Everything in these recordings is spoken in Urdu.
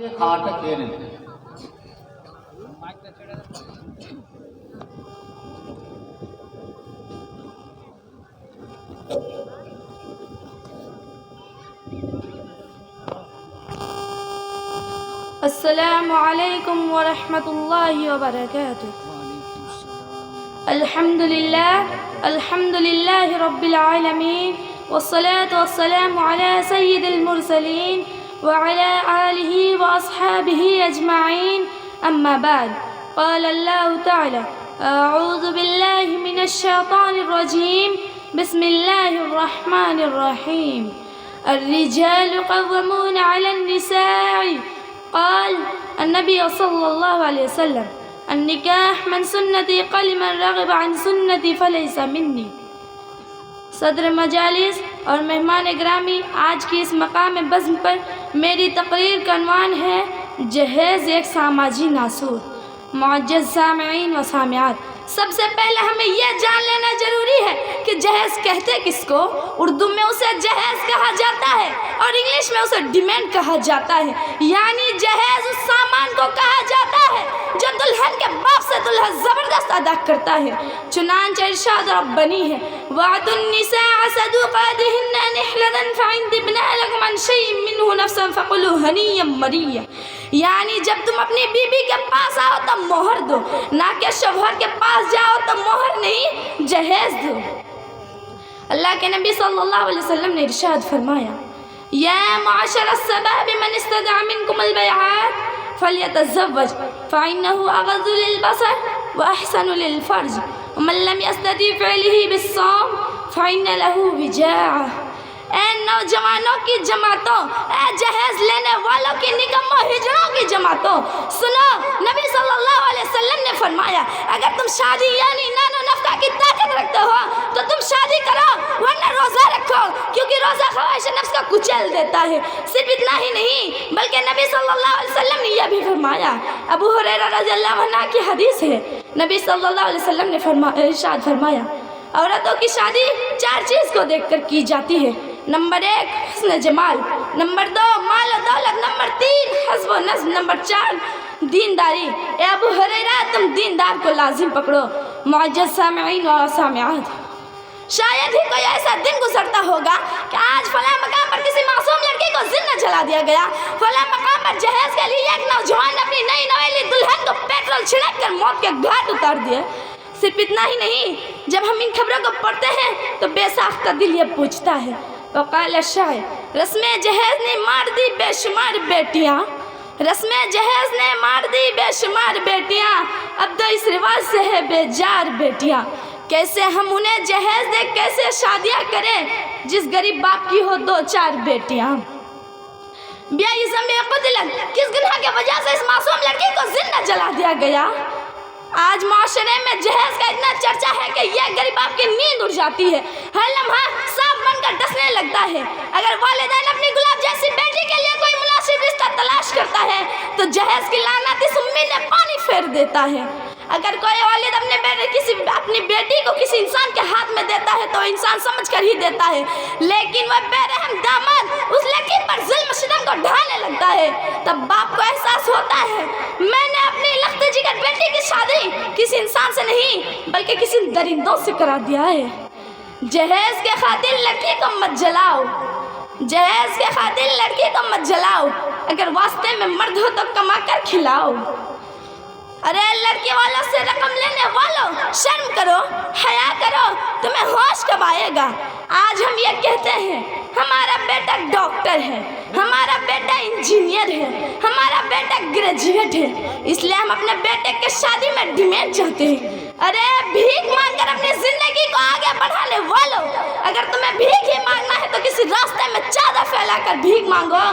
کھاٹ کھیرن السلام علیکم ورحمۃ اللہ وبرکاتہ۔ الحمد للہ رب العالمین، والصلاة والسلام على سید المرسلین وعلى آلہ واصحابہ اجمعین، اما بعد، قال اللہ تعالی اعوذ باللہ من الشیطان الرجیم، بسم اللہ الرحمن الرحیم۔ الرجال قوامون على النساء، قال النبی صلی اللہ علیہ وسلم النکاح من سنتی قل من رغب عن سنتی فلیس منی۔ صدر مجالس اور مہمان گرامی، آج کی اس مقام بزم پر میری تقریر کا عنوان ہے جہیز ایک سماجی ناسور۔ معزز سامعین و سامعات، سب سے پہلے ہمیں یہ جان لینا ضروری ہے کہ جہیز کہتے کس کو؟ اردو میں اسے جہیز کہا جاتا ہے اور انگلش میں اسے ڈیمانڈ کہا جاتا ہے، یعنی جہیز اس سامان کو کہا جاتا ہے جو دلہن کے باپ سے دلہا زبردست ادا کرتا ہے۔ چنانچہ ارشاد ربانی ہے وَأَعْطُوا النِّسَاءَ صَدُوقَاتِهِنَّ نِحْلَةً فَإِنْ طِبْنَ لَكُمْ عَنْ شَيْءٍ مِّنْهُ نَفْسًا فَكُلُوهُ هَنِيًّا مَرِيًّا، یعنی جب تم اپنی بیوی کے پاس آؤ تو مہر دو، نہ کہ شوہر کے پاس جاؤ تو مہر نہیں جہیز دو۔ اللہ کے نبی صلی اللہ علیہ وسلم نے ارشاد فرمایا یا معاشر الشباب من استطاع منکم الباءۃ فلیتزوج فإنه اغض للبصر واحسن للفرج ومن لم يستطع فعله بالصوم فإن له وجاءۃ۔ اے نوجوانوں کی جماعتوں، اے جہیز لینے والوں کی نکموں ہجڑوں کی جماعتوں، سنو، نبی صلی اللہ علیہ وسلم نے فرمایا اگر تم شادی یعنی نان و نفقہ کی طاقت رکھتے ہو تو تم شادی کرو، ورنہ روزہ رکھو، کیونکہ روزہ خواہش نفس کا کچل دیتا ہے۔ صرف اتنا ہی نہیں بلکہ نبی صلی اللہ علیہ وسلم نے یہ بھی فرمایا، ابو ہریرہ رضی اللہ عنہ کی حدیث ہے، نبی صلی اللہ علیہ وسلم نے ارشاد فرمایا عورتوں کی شادی 4 چیز کو دیکھ کر کی جاتی ہے۔ نمبر 1 حسن جمال، نمبر 2 مال و دولت، نمبر 3 حسب و نسب، نمبر 4 دینداری۔ اے ابو ہریرہ تم دیندار کو لازم پکڑو۔ معزز سامعین و سامعات، شاید ہی کوئی ایسا دن گزرتا ہوگا کہ آج فلاں مقام پر کسی معصوم لڑکی کو زندہ جلا دیا گیا، فلاں مقام پر جہیز کے لیے ایک نوجوان اپنی نئی نویلی دلہن کو پیٹرول چھڑک کر موت کے گھاٹ اتار دیا۔ صرف اتنا ہی نہیں، جب ہم ان خبروں کو پڑھتے ہیں تو بے ساختہ دل یہ پوچھتا ہے وقال الشاعر رسم جہیز نے مار دی بے شمار بیٹیاں، رسم جہیز نے مار دی بے شمار بیٹیاں، اب تو اس رواج سے ہے بیجار بیٹیاں۔ کیسے ہم انہیں جہیز دے کیسے شادیاں کریں جس غریب باپ کی ہو 2-4 بیٹیاں۔ بیائی زمبے قتلن، کس گناہ کی وجہ سے اس معصوم لڑکی کو زندہ جلا دیا گیا؟ آج معاشرے میں جہیز کا اتنا چرچا ہے کہ یہ غریب باپ کی نیند اڑ جاتی ہے، ہر لمحہ سانپ بن کر ڈسنے لگتا ہے۔ اگر والدین اپنی گلاب جیسی بیٹی کے لیے کوئی مناسب رشتہ تلاش کرتا ہے تو جہیز کی لعنت اس امید نے پانی پھیر دیتا ہے۔ اگر کوئی والد اپنی بیٹی کو کسی انسان کے ہاتھ میں دیتا ہے تو انسان سمجھ کر ہی دیتا ہے، لیکن وہ بے رحم داماد اس لڑکی پر ظلم و ستم کو ڈھانے لگتا ہے، تب باپ کو احساس ہوتا ہے میں نے اپنی لخت جگر بیٹی کی شادی کسی انسان سے نہیں بلکہ کسی درندوں سے کرا دیا ہے۔ جہیز کے خاطر لڑکی کو مت جلاؤ، جہیز کے خاطر لڑکی کو مت جلاؤ، اگر واسطے میں مرد ہو تو کما کر کھلاؤ۔ ارے لڑکی والوں سے رقم لینے والوں، شرم کرو، حیا کرو، تمہیں ہوش کب آئے گا؟ آج ہم یہ کہتے ہیں ہمارا بیٹا ڈاکٹر ہے، ہمارا بیٹا انجینئر ہے، ہمارا بیٹا گریجویٹ ہے، اس لیے ہم اپنے بیٹے کے شادی میں ڈیمانڈ چاہتے ہیں۔ ارے بھیک مانگ کر اپنی زندگی کو آگے بڑھانے والوں، اگر تمہیں بھیک ہی مانگنا ہے تو کسی راستے میں چادر پھیلا کر بھیک مانگو،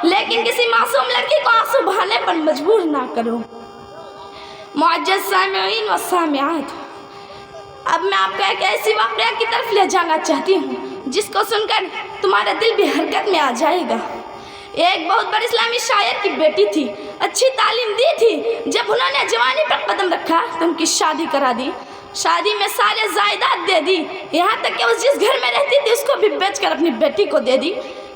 لیکن کسی معصوم لڑکی کو آنسو بہانے پر مجبور نہ کرو۔ معزز سامعین و سامعات، اب میں آپ کو ایک ایسی واقعہ کی طرف لے جانا چاہتی ہوں جس کو سن کر تمہارا دل بھی حرکت میں آ جائے گا۔ ایک بہت بڑی اسلامی شاعر کی بیٹی تھی، اچھی تعلیم دی تھی، جب انہوں نے جوانی پر قدم رکھا تو ان کی شادی کرا دی، شادی میں سارے جائیداد دے دی، یہاں تک کہ وہ جس گھر میں رہتی تھی اس کو بھی بیچ کر اپنی بیٹی کو دے دی۔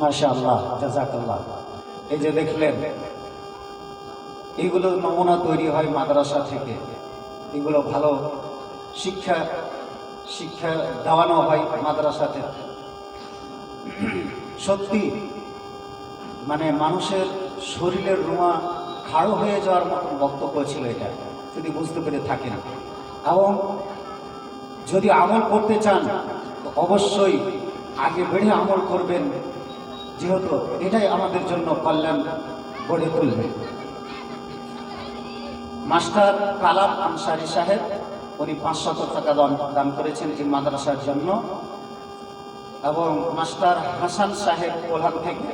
মাশাআল্লাহ, জাযাকাল্লাহ। এই যে দেখলেন, এগুলো নমুনা তৈরি হয় মাদ্রাসা থেকে, এগুলো ভালো শিক্ষা দেওয়ানো হয় মাদ্রাসাতে। সত্যি মানে মানুষের শরীরের রুমা খাড়ো হয়ে যাওয়ার মতো বক্তব্য ছিল এটা, যদি বুঝতে পেরে থাকেন। এবং যদি আমল করতে চান তো অবশ্যই আগে বেড়ে আমল করবেন, যেহেতু এটাই আমাদের জন্য কল্যাণ গড়ে তুলবে। মাস্টার কালাম আনসারী সাহেব উনি 500 টাকা দান করেছেন এই মাদ্রাসার জন্য, এবং মাস্টার হাসান সাহেব কোলহান থেকে